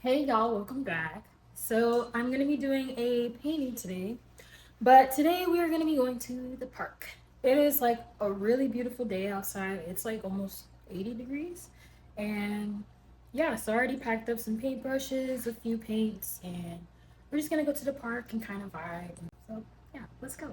Hey y'all, welcome back. So I'm gonna be doing a painting today, but today we are gonna be going to the park. It is like a really beautiful day outside. It's like almost 80 degrees, and yeah, so I already packed up some paintbrushes, a few paints, and we're just gonna go to the park and kind of vibe. So yeah, let's go.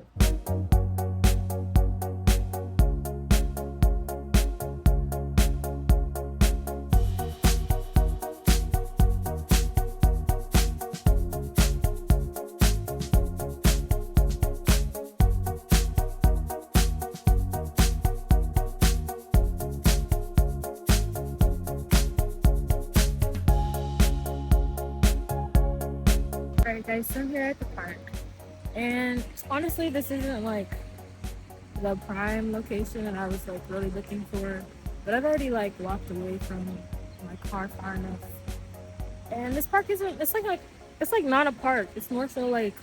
All right, guys, so I'm here at the park, and honestly, this isn't like the prime location that I was like really looking for. But I've already like walked away from my car far enough. And this park isn't it's like not a park. It's more so like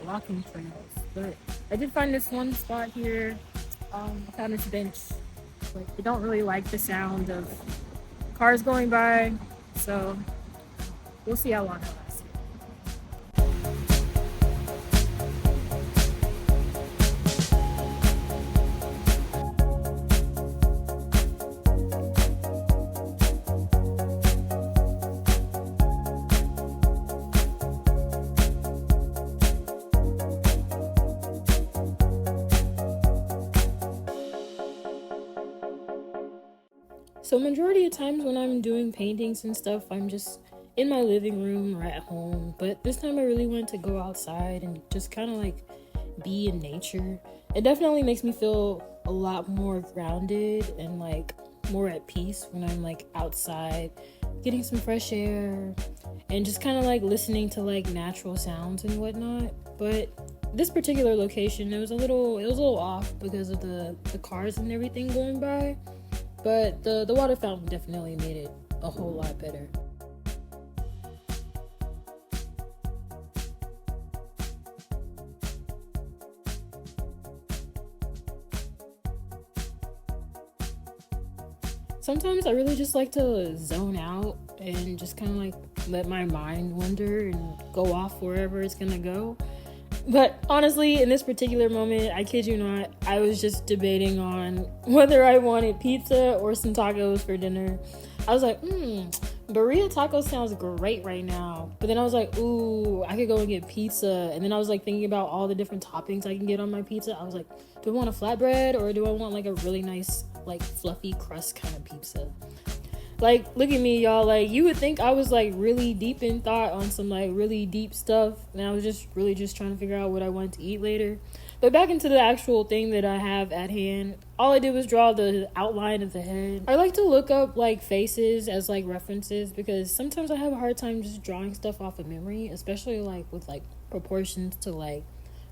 walking trails. But I did find this one spot here. I found this bench. Like I don't really like the sound of cars going by. So we'll see how long it lasts. So majority of times when I'm doing paintings and stuff, I'm just in my living room or at home. But this time I really wanted to go outside and just kind of like be in nature. It definitely makes me feel a lot more grounded and like more at peace when I'm like outside, getting some fresh air and just kind of like listening to like natural sounds and whatnot. But this particular location, it was a little off because of the cars and everything going by, but the water fountain definitely made it a whole lot better. Sometimes I really just like to zone out and just kind of like let my mind wander and go off wherever it's gonna go. But honestly, in this particular moment, I kid you not, I was just debating on whether I wanted pizza or some tacos for dinner. I was like, burrito tacos sounds great right now. But then I was like, ooh, I could go and get pizza. And then I was like thinking about all the different toppings I can get on my pizza. I was like, do I want a flatbread or do I want like a really nice, like fluffy crust kind of pizza? Like, look at me, y'all. Like, you would think I was like really deep in thought on some like really deep stuff, and I was just really just trying to figure out what I wanted to eat later. But back into the actual thing that I have at hand, all I did was draw the outline of the head. I like to look up like faces as like references because sometimes I have a hard time just drawing stuff off of memory, especially like with like proportions to like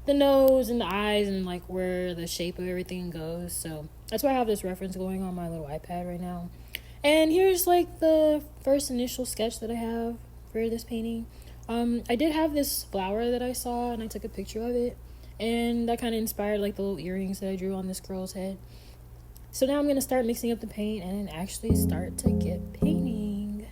the nose and the eyes and like where the shape of everything goes. So that's why I have this reference going on my little iPad right now. And here's like the first initial sketch that I have for this painting. I did have this flower that I saw and I took a picture of it. And that kind of inspired like the little earrings that I drew on this girl's head. So now I'm going to start mixing up the paint and actually start to get painting.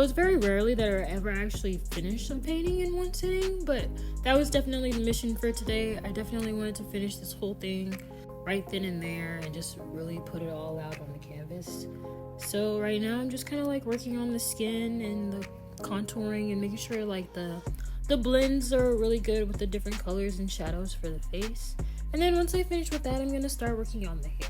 So it's very rarely that I ever actually finish a painting in one sitting, but that was definitely the mission for today. I definitely wanted to finish this whole thing right then and there and just really put it all out on the canvas. So right now I'm just kind of like working on the skin and the contouring and making sure like the blends are really good with the different colors and shadows for the face. And then once I finish with that, I'm gonna start working on the hair.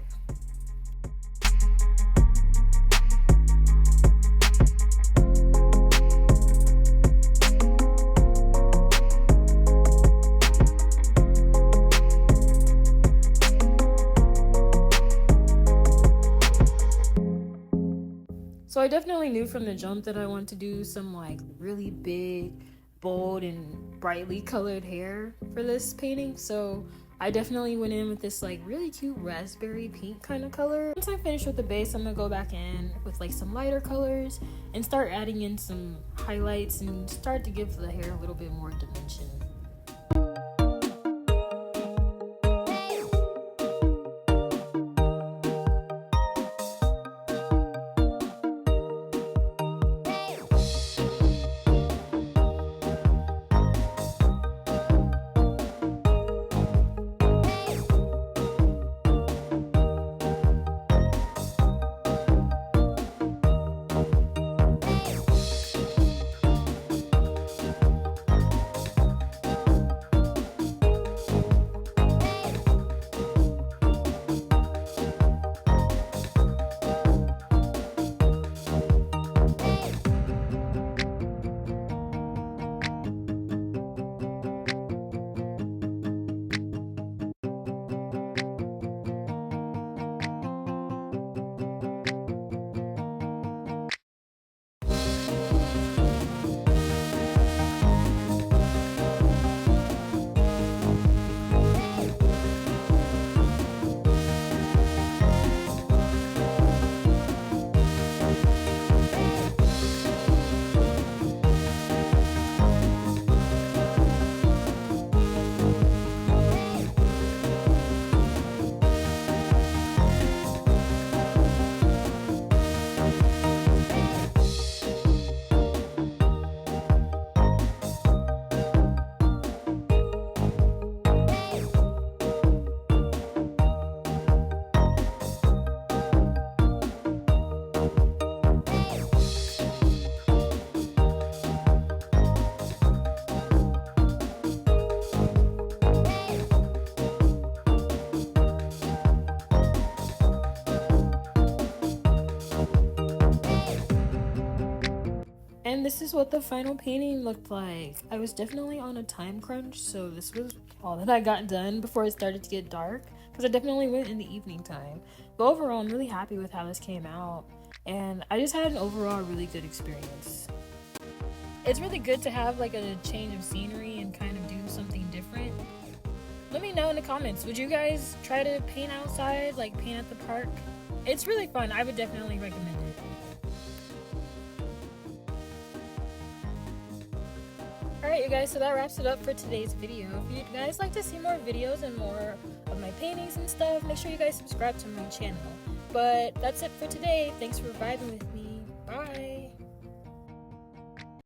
So I definitely knew from the jump that I wanted to do some like really big, bold, and brightly colored hair for this painting. So I definitely went in with this like really cute raspberry pink kind of color. Once I finish with the base, I'm gonna go back in with like some lighter colors and start adding in some highlights and start to give the hair a little bit more dimension. And this is what the final painting looked like. I was definitely on a time crunch, so this was all that I got done before it started to get dark, because I definitely went in the evening time. But overall, I'm really happy with how this came out, and I just had an overall really good experience. It's really good to have like a change of scenery and kind of do something different. Let me know in the comments, would you guys try to paint outside, like paint at the park? It's really fun. I would definitely recommend it. Alright you guys, so that wraps it up for today's video. If you guys like to see more videos and more of my paintings and stuff, make sure you guys subscribe to my channel. But that's it for today. Thanks for vibing with me. Bye!